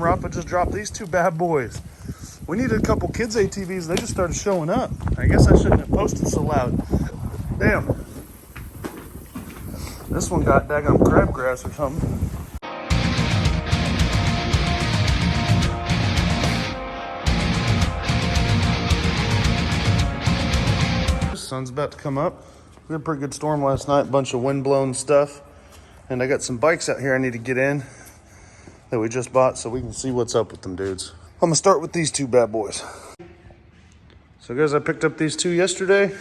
Rafa just dropped these two bad boys. We needed a couple kids ATVs. They just started showing up. I guess I shouldn't have posted so loud. Damn. This one got daggum crabgrass or something. The sun's about to come up. We had a pretty good storm last night. A bunch of wind-blown stuff. And I got some bikes out here I need to get in that we just bought so we can see what's up with them dudes. I'm gonna start with these two bad boys. So guys, I picked up these two yesterday.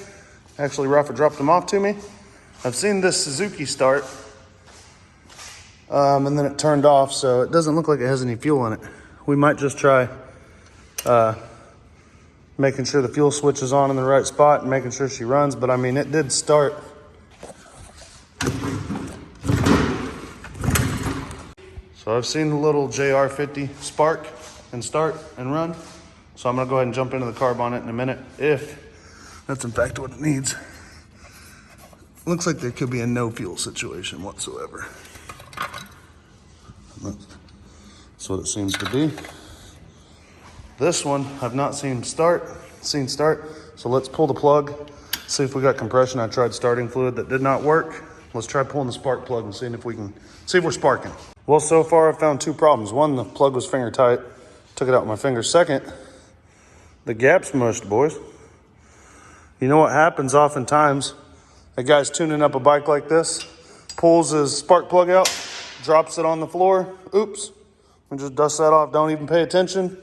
Actually, Rafa dropped them off to me. I've seen this Suzuki start, and then it turned off, so it doesn't look like it has any fuel in it. We might just try making sure the fuel switch is on in the right spot and making sure she runs, but I mean, it did start. So I've seen the little JR50 spark and start and run. So I'm gonna go ahead and jump into the carb on it in a minute, if that's in fact what it needs. Looks like there could be a no fuel situation whatsoever. That's what it seems to be. This one I've not seen start. So let's pull the plug, see if we got compression. I tried starting fluid, that did not work. Let's try pulling the spark plug and seeing if we can, see if we're sparking. Well, so far I've found two problems. One, the plug was finger tight. Took it out with my finger. Second, the gap's mushed, boys. You know what happens oftentimes? A guy's tuning up a bike like this, pulls his spark plug out, drops it on the floor. Oops, and just dust that off. Don't even pay attention,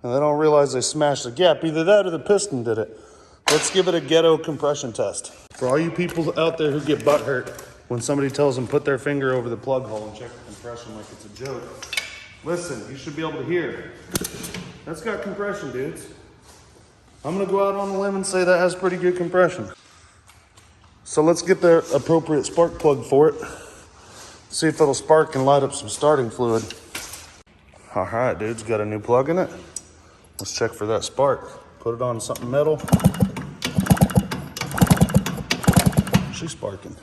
and they don't realize they smashed the gap. Either that or the piston did it. Let's give it a ghetto compression test. For all you people out there who get butt hurt when somebody tells them put their finger over the plug hole and check the compression like it's a joke. Listen, you should be able to hear. That's got compression, dudes. I'm gonna go out on a limb and say that has pretty good compression. So let's get the appropriate spark plug for it. See if it'll spark and light up some starting fluid. All right, dudes, got a new plug in it. Let's check for that spark. Put it on something metal. She's sparking.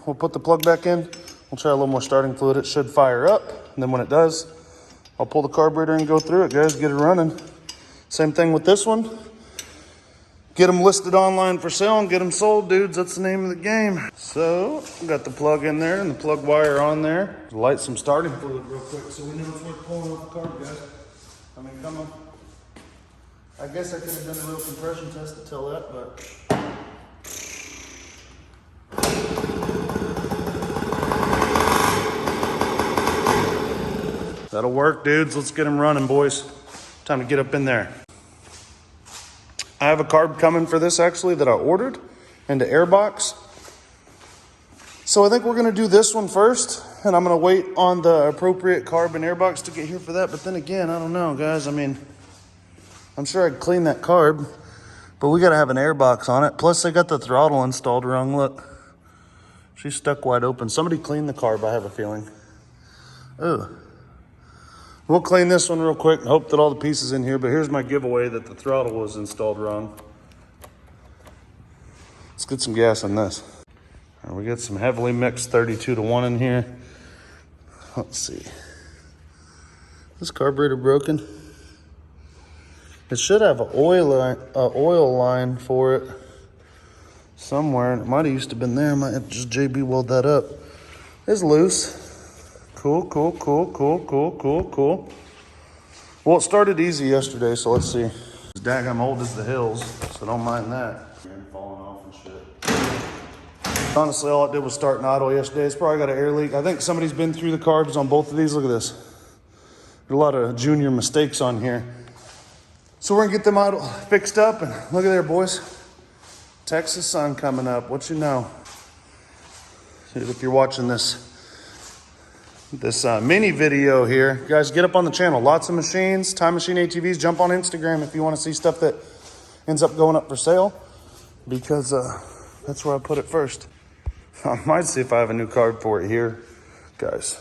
We'll put the plug back in. We'll try a little more starting fluid. It should fire up. And then when it does, I'll pull the carburetor and go through it, guys, get it running. Same thing with this one. Get them listed online for sale and get them sold, dudes. That's the name of the game. So, got the plug in there and the plug wire on there. Light some starting fluid real quick so we know it's worth pulling off the carb, guys. I mean, come on. I guess I could have done a real compression test to tell that, but. That'll work, dudes. Let's get them running, boys. Time to get up in there. I have a carb coming for this actually that I ordered into Airbox. So I think we're gonna do this one first, and I'm gonna wait on the appropriate carb and Airbox to get here for that. But then again, I don't know, guys. I mean, I'm sure I'd clean that carb, but we gotta have an Airbox on it. Plus, I got the throttle installed wrong. Look, she's stuck wide open. Somebody cleaned the carb, I have a feeling. Ugh. We'll clean this one real quick and hope that all the pieces in here, but here's my giveaway that the throttle was installed wrong. Let's get some gas on this. All right, we got some heavily mixed 32-to-1 in here. Let's see. This carburetor broken? It should have an oil line for it somewhere. It might have used to have been there. I might have to just JB weld that up. It's loose. Cool. Well, it started easy yesterday, so let's see. As daggum old as the hills, so don't mind that. Falling off and shit. Honestly, all it did was start and idle yesterday. It's probably got an air leak. I think somebody's been through the carbs on both of these. Look at this. There's a lot of junior mistakes on here. So we're gonna get them idle fixed up, and look at there, boys. Texas sun coming up. What you know? If you're watching this mini video here, guys, get up on the channel. Lots of machines, Time Machine ATVs. Jump on Instagram if you want to see stuff that ends up going up for sale, because that's where I put it first. I might see if I have a new card for it here, guys.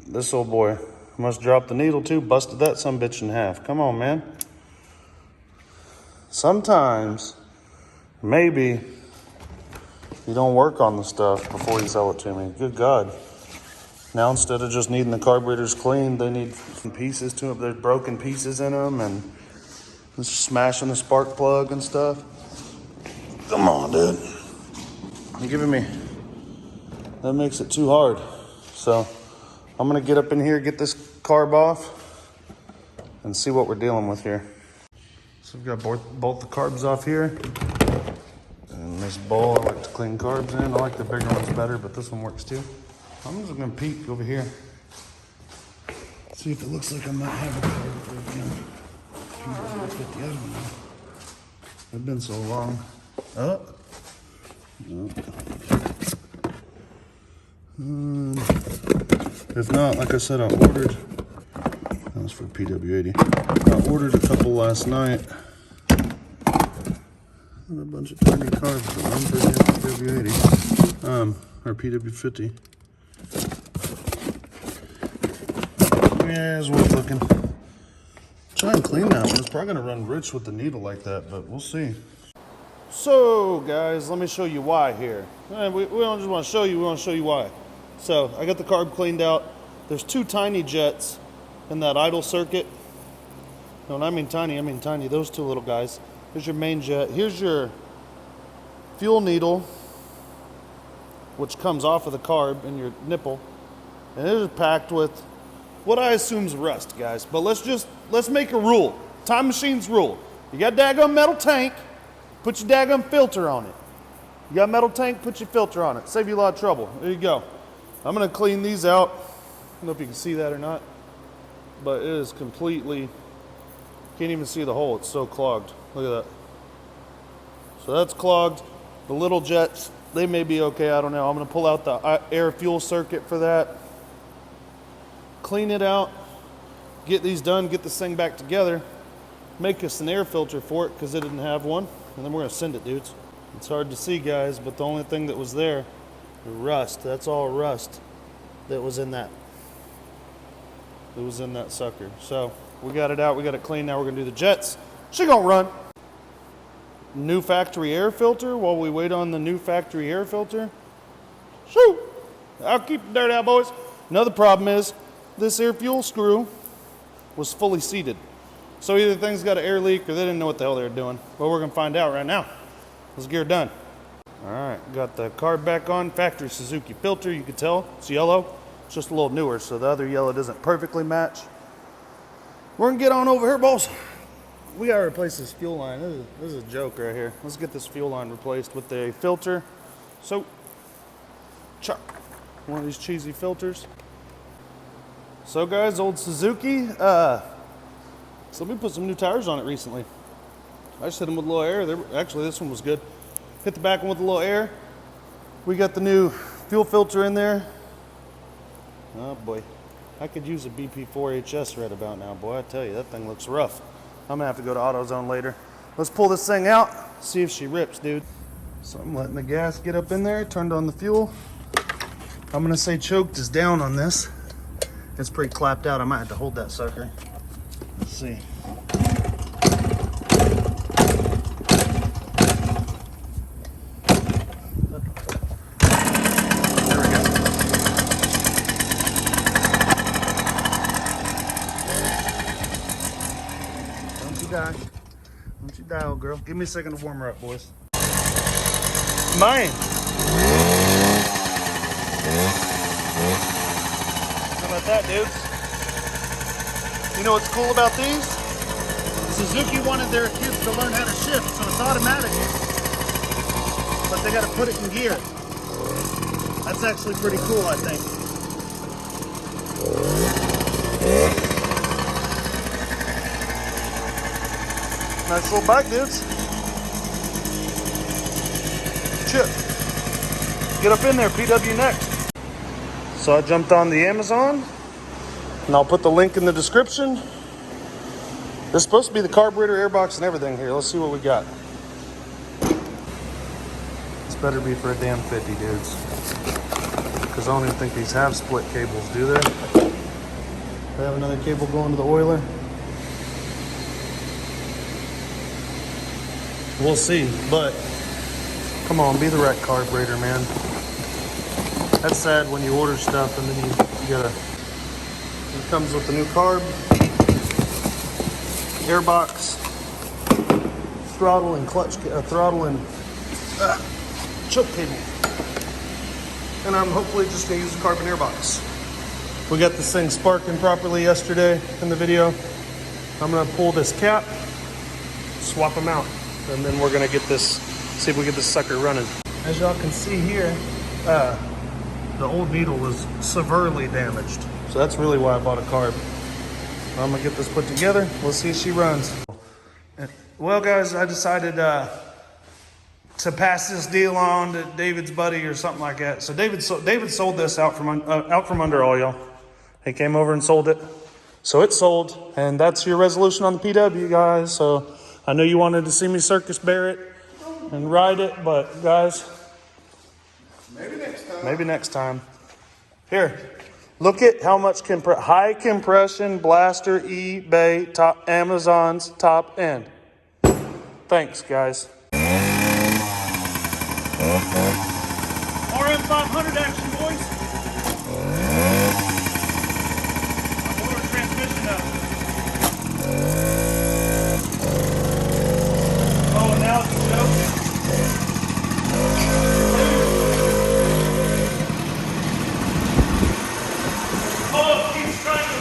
This old boy must drop the needle too. Busted that sumbitch in half. Come on, man. Sometimes maybe you don't work on the stuff before you sell it to me. Good God. Now instead of just needing the carburetors cleaned, they need some pieces to them. There's broken pieces in them and just smashing the spark plug and stuff. Come on, dude. You're giving me, that makes it too hard. So I'm gonna get up in here, get this carb off and see what we're dealing with here. So we've got both the carbs off here. And this bowl, I like to clean carbs in. I like the bigger ones better, but this one works too. I'm just gonna peek over here. See if it looks like I might have a carb for P.W50. I don't know. It's been so long. Oh. No. If not, like I said, I ordered. That was for P.W80. I ordered a couple last night. And a bunch of tiny carbs, but one for P.W80. Or P.W50. Yeah, it's worth looking. Try and clean that one. It's probably gonna run rich with the needle like that, but we'll see. So, guys, let me show you why here. We don't just want to show you, we want to show you why. So, I got the carb cleaned out. There's two tiny jets in that idle circuit. No, when I mean tiny, those two little guys. Here's your main jet. Here's your fuel needle, which comes off of the carb in your nipple. And it is packed with what I assume is rust, guys. But let's make a rule. Time Machines rule. You got a daggum metal tank, put your daggum filter on it. You got a metal tank, put your filter on it. Save you a lot of trouble. There you go. I'm gonna clean these out. I don't know if you can see that or not, but it is completely, can't even see the hole. It's so clogged. Look at that. So that's clogged. The little jets, they may be okay, I don't know. I'm gonna pull out the air fuel circuit for that. Clean it out, get these done, get this thing back together, make us an air filter for it because it didn't have one, and then we're gonna send it, dudes. It's hard to see, guys, but the only thing that was there, the rust. That's all rust that was in that. It was in that sucker. So we got it out, we got it clean. Now we're gonna do the jets. She gonna run. New factory air filter while we wait on the new factory air filter. Shoot! I'll keep the dirt out, boys. Another problem is this air fuel screw was fully seated. So either the thing's got an air leak or they didn't know what the hell they were doing. Well, we're gonna find out right now. Let's get her done. All right, got the carb back on. Factory Suzuki filter, you can tell it's yellow. It's just a little newer, so the other yellow doesn't perfectly match. We're gonna get on over here, boss. We gotta replace this fuel line. This is a joke right here. Let's get this fuel line replaced with a filter. So, chuck one of these cheesy filters. So guys, old Suzuki, somebody put some new tires on it recently. I just hit them with a little air. Actually, this one was good. Hit the back one with a little air. We got the new fuel filter in there. Oh boy, I could use a BP4HS right about now, boy. I tell you, that thing looks rough. I'm gonna have to go to AutoZone later. Let's pull this thing out, see if she rips, dude. So I'm letting the gas get up in there, turned on the fuel. I'm gonna say choked is down on this. It's pretty clapped out. I might have to hold that sucker. Let's see. There we go. Don't you die. Don't you die, old girl. Give me a second to warm her up, boys. Mine. How about that, dudes? You know what's cool about these? Suzuki wanted their kids to learn how to shift, so it's automatic. But they got to put it in gear. That's actually pretty cool, I think. Nice little bike, dudes. Chip. Get up in there, PW next. So I jumped on the Amazon, and I'll put the link in the description. There's supposed to be the carburetor, airbox, and everything here. Let's see what we got. This better be for a damn 50, dudes. Because I don't even think these have split cables, do they? They have another cable going to the oiler. We'll see, but come on, be the right carburetor, man. That's sad when you order stuff and then you gotta, it comes with the new carb, airbox, throttle and clutch, throttle and choke cable. And I'm hopefully just gonna use the carbon airbox. We got this thing sparking properly yesterday in the video. I'm gonna pull this cap, swap them out, and then we're gonna get this, see if we get this sucker running. As y'all can see here, the old needle was severely damaged. So that's really why I bought a carb. I'm gonna get this put together. Let's see if she runs. Well, guys, I decided to pass this deal on to David's buddy or something like that. So David sold this out from under all y'all. He came over and sold it. So it's sold, and that's your resolution on the PW, guys. So I know you wanted to see me circus bear it and ride it, but guys, maybe next time. Here, look at how much high compression blaster eBay top Amazon's top end. Thanks, guys. RM500 action, boys. Motor transmission up. Oh, and now it's joking. Oh, he's trying to.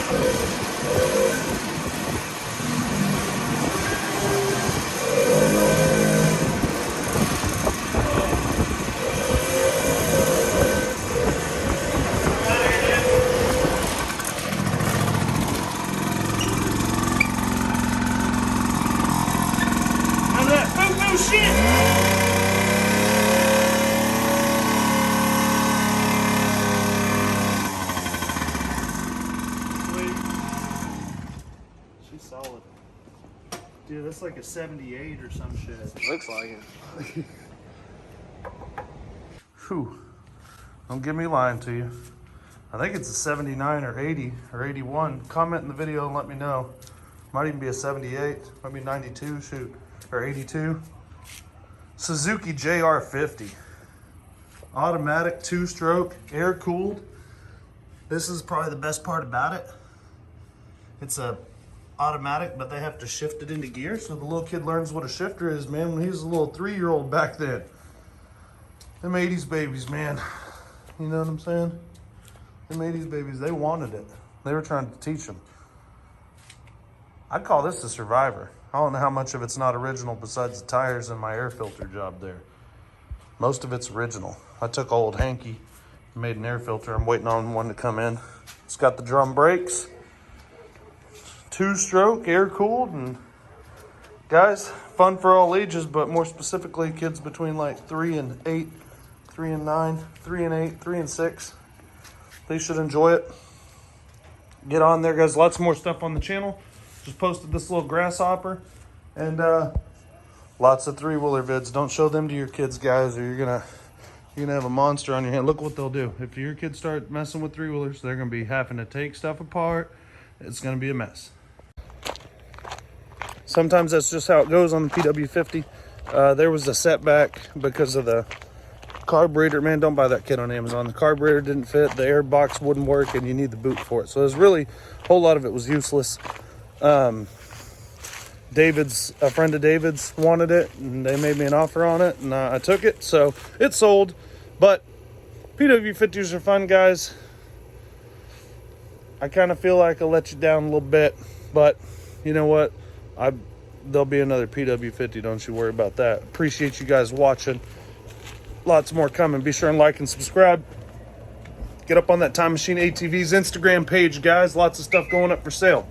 Solid. Dude, that's like a 78 or some shit. Looks like it. Whew. Don't get me lying to you. I think it's a 79 or 80 or 81. Comment in the video and let me know. Might even be a 78. Might be 92, shoot. Or 82. Suzuki JR50. Automatic 2-stroke, air-cooled. This is probably the best part about it. It's a automatic, but they have to shift it into gear, so the little kid learns what a shifter is, man, when he was a little 3-year-old back then. Them 80s babies, man. You know what I'm saying? Them 80s babies, they wanted it. They were trying to teach them. I'd call this a survivor. I don't know how much of it's not original besides the tires and my air filter job there. Most of it's original. I took old Hanky and made an air filter. I'm waiting on one to come in. It's got the drum brakes. 2-stroke, air-cooled, and guys, fun for all ages, but more specifically, kids between like 3 and 8, 3 and 9, 3 and 8, 3 and 6. They should enjoy it. Get on there, guys. Lots more stuff on the channel. Just posted this little grasshopper, and lots of 3-wheeler vids. Don't show them to your kids, guys, or you're gonna have a monster on your hand. Look what they'll do. If your kids start messing with 3-wheelers, they're gonna be having to take stuff apart. It's gonna be a mess. Sometimes that's just how it goes on the PW50. There was a setback because of the carburetor. Man, don't buy that kit on Amazon. The carburetor didn't fit, the air box wouldn't work, and you need the boot for it. So there's really, a whole lot of it was useless. A friend of David's wanted it, and they made me an offer on it, and I took it, so it's sold. But PW50s are fun, guys. I kind of feel like I let you down a little bit, but you know what? There'll be another PW50, don't you worry about that. Appreciate you guys watching. Lots more coming. Be sure and like and subscribe. Get up on that Time Machine ATV's Instagram page, guys. Lots of stuff going up for sale.